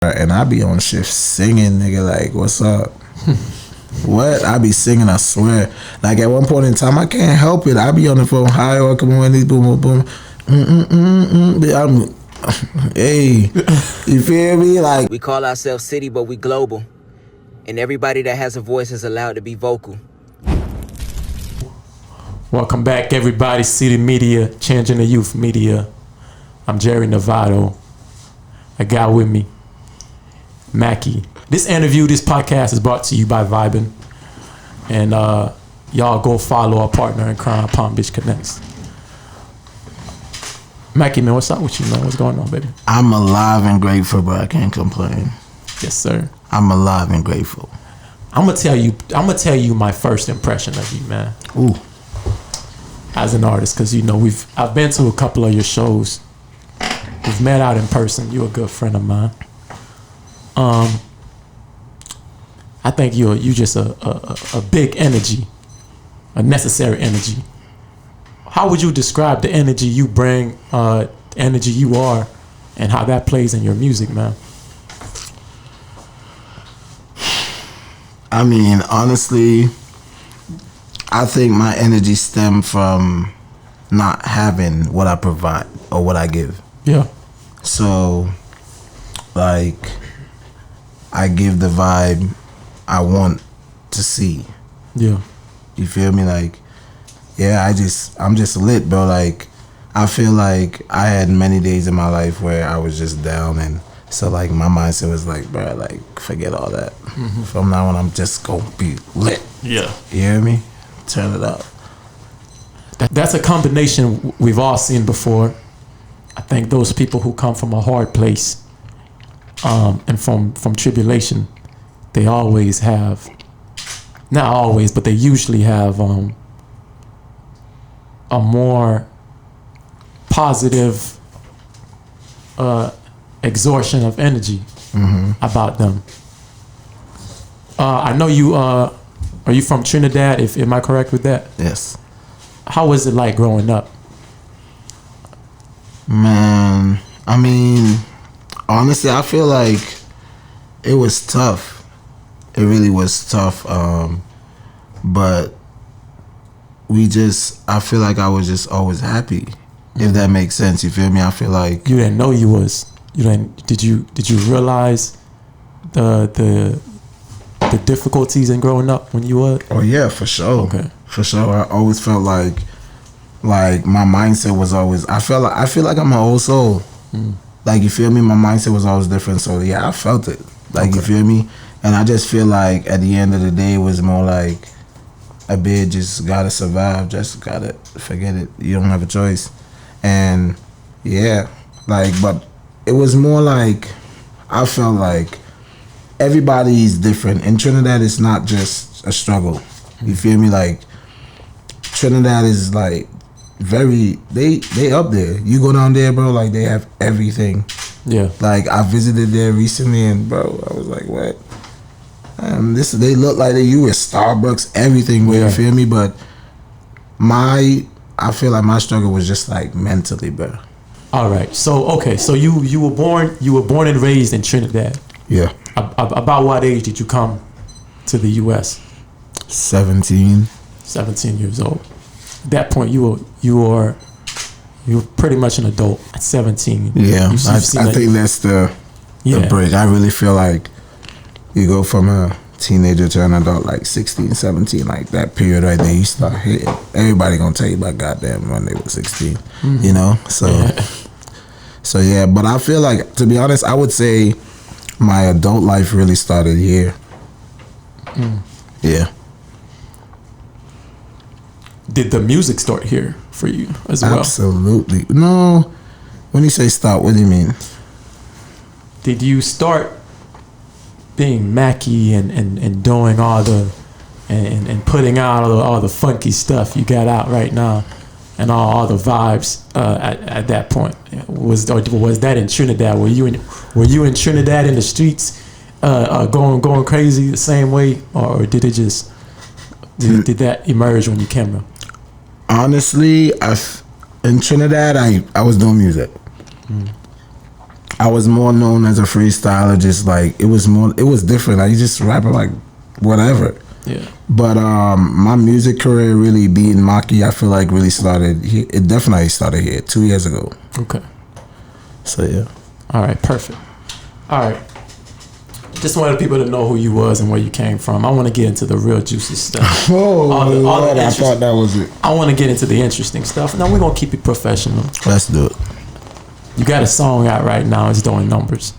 and I be on shift singing, nigga, like, what's up? What? I be singing, I swear. Like, at one point in time, I can't help it. I be on the phone, hi, welcome, Wendy, boom, boom, boom. Hey, you feel me? Like, we call ourselves CiiiTY, but we global. And everybody that has a voice is allowed to be vocal. Welcome back, everybody. CiiiTY Media, changing the youth media. I'm Jerry Novato. I got with me Maki. This podcast is brought to you by Vibin. And y'all go follow our partner in crime, Palm Beach Connects. Maki, man, what's up with you, man? What's going on, baby? I'm alive and grateful, but I can't complain. Yes, sir. I'm alive and grateful. I'm gonna tell you my first impression of you, man. Ooh. As an artist, because you know I've been to a couple of your shows. We've met out in person. You're a good friend of mine. I think you just a big energy, a necessary energy. How would you describe the energy you bring, energy you are, and how that plays in your music, man? I mean, honestly, I think my energy stemmed from not having what I provide or what I give. Yeah. So, like, I give the vibe I want to see. Yeah. You feel me? Like, yeah, I'm just lit, bro. Like, I feel like I had many days in my life where I was just down, and so like my mindset was like, bro, like forget all that. Mm-hmm. From now on, I'm just gonna be lit. Yeah. You hear me? Turn it up. That's a combination we've all seen before. I think those people who come from a hard place, and from tribulation, they always have, not always, but they usually have a more positive exhaustion of energy about them. I know you are you from Trinidad? Am I correct with that? Yes. How was it like growing up? Man, I mean, honestly, I feel like it was tough. It really was tough. But I feel like I was just always happy. If that makes sense, you feel me? I feel like you didn't know you was. You didn't. Did you realize the difficulties in growing up when you were? Oh yeah, for sure. Okay. For sure. I always felt like my mindset was always. I feel like I'm an old soul. Like, you feel me? My mindset was always different. So yeah, I felt it. Like, you feel me? And I just feel like at the end of the day, it was more like a bit just gotta survive. Just gotta forget it. You don't have a choice. And yeah, like, but it was more like I felt like everybody's different. In Trinidad, it's not just a struggle. You feel me? Like, Trinidad is like very they up there. You go down there, bro, like they have everything. Yeah. Like, I visited there recently, and bro, I was like, what? They look like they you at Starbucks, everything. Where you feel me? But I feel like my struggle was just like mentally, bro. All right. So okay. So you were born and raised in Trinidad. Yeah. About what age did you come to the U.S.? 17. 17 years old. At that point, you were pretty much an adult at 17. Yeah. I think that's the break. I really feel like you go from a teenager to an adult, like 16, 17, like that period right there, you start hitting. Everybody gonna tell you about goddamn when they were 16, you know? So yeah, but I feel like, to be honest, I would say my adult life really started here. Yeah. Did the music start here for you as well? Absolutely. No. When you say start, what do you mean? Did you start being Maki and doing all the and putting out all the funky stuff you got out right now and all the vibes at that point? Was that in Trinidad? Were you in Trinidad in the streets going crazy the same way, or did it just did that emerge when you came here? Honestly, in Trinidad, I was doing music. I was more known as a freestyler. Just like it was different. I just rapping like whatever. Yeah. But my music career really being Maki, I feel like really started. It definitely started here 2 years ago. Okay. So yeah. All right. Perfect. All right. Just wanted people to know who you was and where you came from. I want to get into the real juicy stuff. Oh, I thought that was it. I want to get into the interesting stuff. Now we're gonna keep it professional. Let's do it. You got a song out right now. It's doing numbers.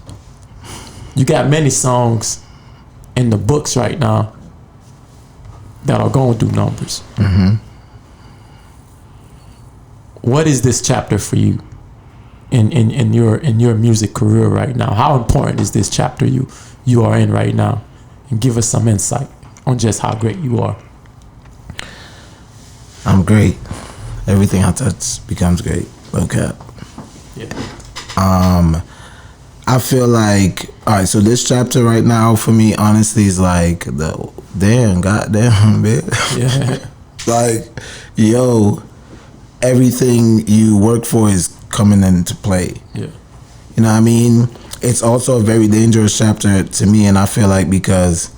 You got many songs in the books right now that are going to do numbers. Mm-hmm. What is this chapter for you in your music career right now? How important is this chapter you are in right now? And give us some insight on just how great you are. I'm great. Everything I touch becomes great. No cap. Yeah. I feel like, all right, so this chapter right now for me honestly is like goddamn bitch. Yeah. Like, yo, everything you work for is coming into play. Yeah. You know what I mean? It's also a very dangerous chapter to me, and I feel like because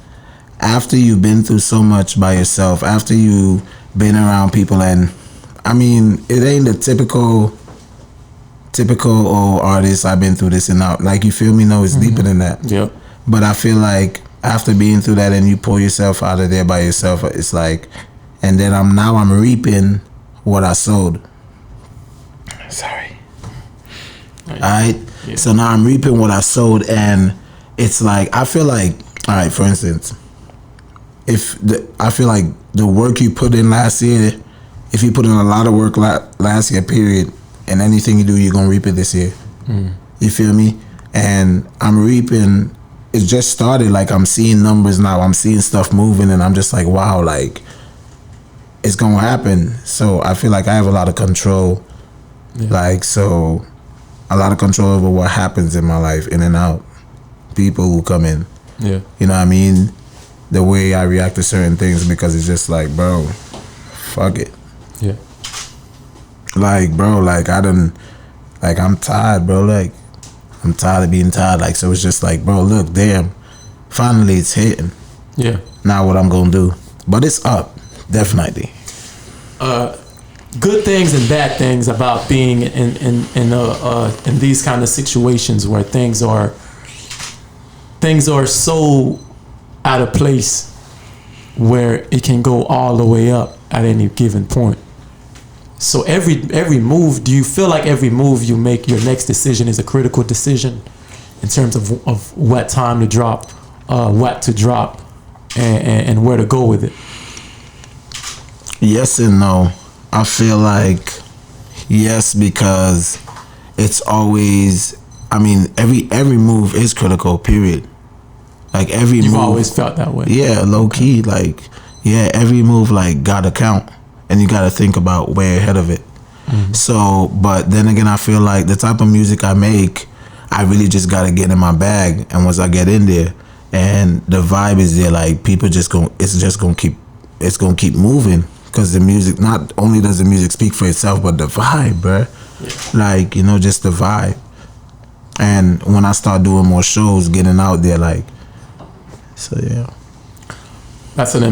after you've been through so much by yourself, after you've been around people, and I mean, it ain't the typical artist, I've been through this and out. Like, you feel me? No, it's deeper than that. Yeah. But I feel like after being through that and you pull yourself out of there by yourself, it's like, and then I'm reaping what I sowed. Sorry. All right. Yeah. So now I'm reaping what I sowed, and it's like, I feel like, all right, for instance, I feel like the work you put in last year, if you put in a lot of work last year, period, and anything you do, you're gonna reap it this year. You feel me? And I'm reaping. It just started. Like, I'm seeing numbers now. I'm seeing stuff moving, and I'm just like, wow, like, it's gonna happen. So I feel like I have a lot of control. Yeah. Like, so a lot of control over what happens in my life, in and out. People who come in. Yeah. You know what I mean? The way I react to certain things, because it's just like, bro, fuck it. Yeah. Like, bro, like, I'm tired, bro. Like, I'm tired of being tired. Like, so it's just like, bro, look, damn, finally it's hitting. Yeah. Now what I'm gonna do. But it's up, definitely. Good things and bad things about being in these kind of situations where things are so out of place where it can go all the way up at any given point. So every move, do you feel like every move you make, your next decision is a critical decision in terms of what time to drop, what to drop, and where to go with it? Yes and no. I feel like yes, because it's always, I mean, every move is critical, period. Like, every move. You've always felt that way. Yeah, low key. Like, yeah, every move, like, gotta count. And you gotta think about way ahead of it. So, but then again, I feel like the type of music I make, I really just gotta get in my bag. And once I get in there, and the vibe is there, like, people it's gonna keep moving. Because the music, not only does the music speak for itself, but the vibe, bruh. Yeah. Like, you know, just the vibe. And when I start doing more shows, getting out there, like, so yeah. That's an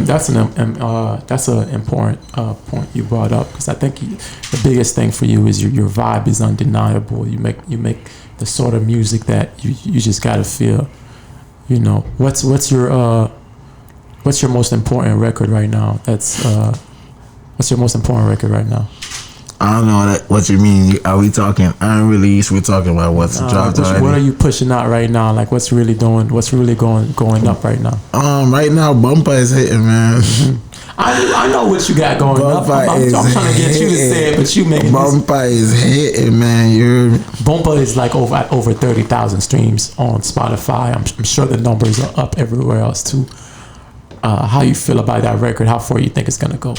important point you brought up, because I think the biggest thing for you is your vibe is undeniable. You make the sort of music that you just gotta feel. You know, what's your most important record right now? What's your most important record right now? I don't know what you mean. Are we talking unreleased? We're talking about what's dropped already. What are you pushing out right now? Like, what's really going up right now? Right now, Bumpa is hitting, man. I know what you got going up. I'm trying to get you to say it, but you making Bumpa is hitting, man. Bumpa is like over 30,000 streams on Spotify. I'm sure the numbers are up everywhere else too. How you feel about that record? How far you think it's gonna go?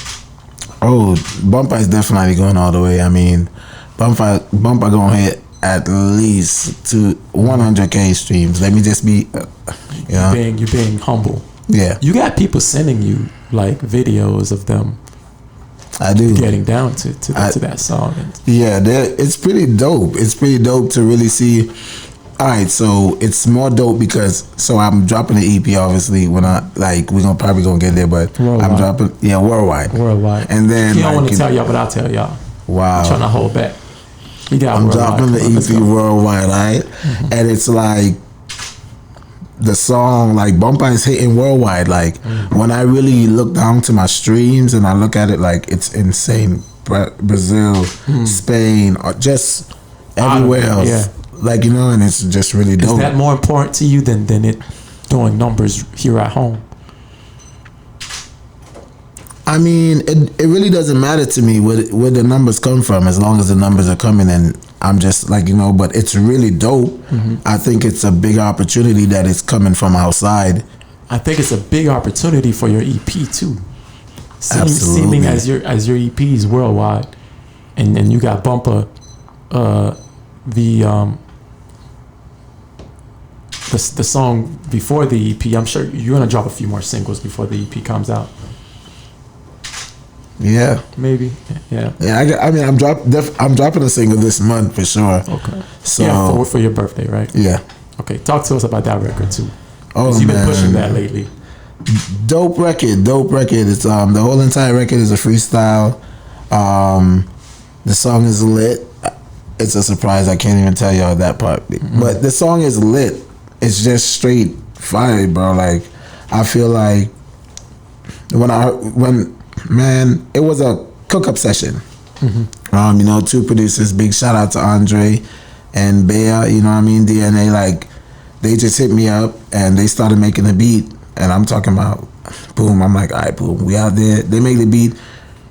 Oh, Bumpa is definitely going all the way. I mean, Bumpa gonna hit at least to 100K streams. Let me just be, You're being humble. Yeah. You got people sending you like videos of them. I do. Getting down to that song. Yeah, it's pretty dope. It's pretty dope to really see. All right, so it's more dope because I'm dropping the EP obviously when I we're probably gonna get there, but Worldwide. I'm dropping worldwide. And then you don't want to tell y'all, but I'll tell y'all. Wow, I'm trying to hold back. I'm dropping the EP worldwide, right? And it's like the song like Bumpa is hitting worldwide. Like when I really look down to my streams and I look at it, like it's insane. Brazil, Spain, or just everywhere else. Yeah. Like, you know, and it's just really dope. Is that more important to you than it doing numbers here at home? I mean, it really doesn't matter to me where the numbers come from, as long as the numbers are coming, and I'm just like, you know, but it's really dope. I think it's a big opportunity that it's coming from outside. I think it's a big opportunity for your EP too. Absolutely. Seeming as your EP is worldwide, and you got Bumpa, the song before the EP. I'm sure you're gonna drop a few more singles before the EP comes out. Yeah, maybe. Yeah. I mean, I'm dropping a single this month for sure. Okay. So yeah, for your birthday, right? Yeah. Okay. Talk to us about that record too. Oh, you've been pushing that lately. Dope record. It's the whole entire record is a freestyle. The song is lit. It's a surprise. I can't even tell y'all that part. But the song is lit. It's just straight fire, bro. Like, I feel like when it was a cook-up session. You know, two producers. Big shout out to Andre and Bea. You know what I mean? DNA. Like, they just hit me up and they started making the beat. And I'm talking about, boom. I'm like, all right, boom. We out there. They make the beat.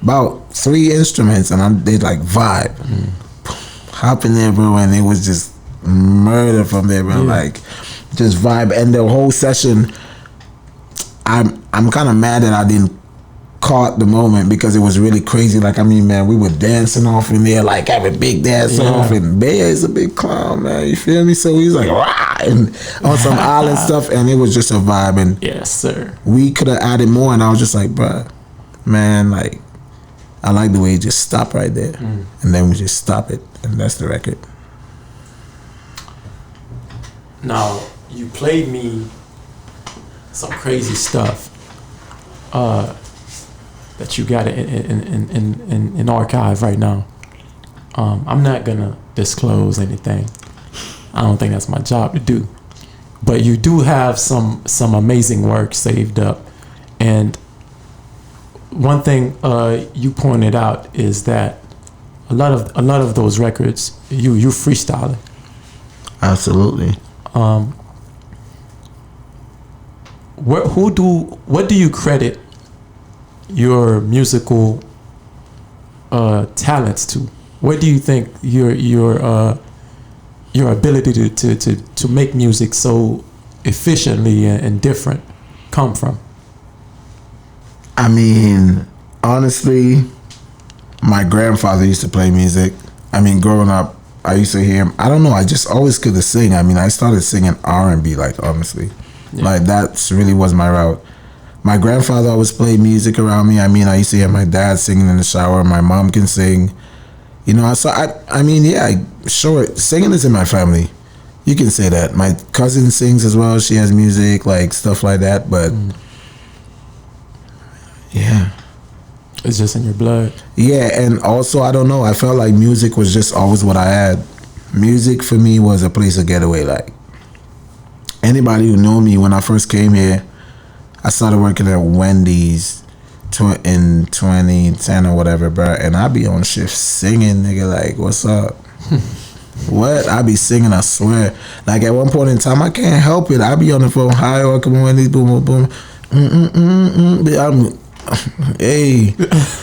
About 3 instruments, and they like vibe. Hop in there, bro, and it was just murder from there, bro. Like, just vibe. And the whole session, I'm kind of mad that I didn't caught the moment because it was really crazy. Like, I mean, man, we were dancing off in there, like having big dance off. And Bea is a big clown, man. You feel me? So he's like, rah, and on some island stuff, and it was just a vibe. And yes, sir. We could have added more, and I was just like, bruh, man, like, I like the way you just stop right there. And then we just stop it, and that's the record. Now, you played me some crazy stuff that you got in archive right now. I'm not gonna disclose anything. I don't think that's my job to do. But you do have some amazing work saved up, and one thing you pointed out is that a lot of those records you freestyling. Absolutely. What do you credit your musical talents to? Where do you think your ability to make music so efficiently and different come from? I mean, honestly, my grandfather used to play music. I mean, growing up, I used to hear him. I don't know, I just always could sing. I mean, I started singing R&B, like, honestly. Yeah. Like, that's really was my route. My grandfather always played music around me. I mean, I used to hear my dad singing in the shower. My mom can sing. You know, so I mean, yeah, sure, singing is in my family. You can say that. My cousin sings as well. She has music, like, stuff like that, but yeah. It's just in your blood. Yeah, and also, I don't know, I felt like music was just always what I had. Music for me was a place of getaway. Like, anybody who knew me when I first came here, I started working at Wendy's in 2010 or whatever, bro, and I be on shift singing, nigga, like, what's up? What? I be singing, I swear. Like, at one point in time, I can't help it. I be on the phone, hi, welcome to Wendy's, boom, boom, boom. Hey,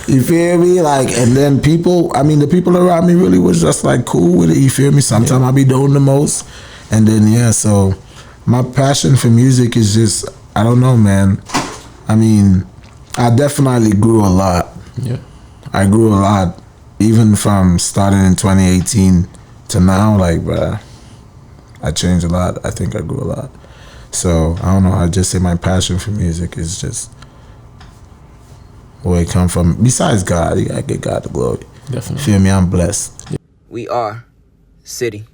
you feel me? Like, and then people, I mean, the people around me really was just like cool with it, you feel me? Sometimes I be doing the most, and then, yeah, so my passion for music is just, I don't know, man. I mean, I definitely grew a lot. Yeah. I grew a lot, even from starting in 2018 to now, like, bruh, I changed a lot. I think I grew a lot. So, I don't know, I just say my passion for music is just where it come from. Besides God, you gotta give God the glory. Definitely. Feel me? I'm blessed. We are CiiiTY.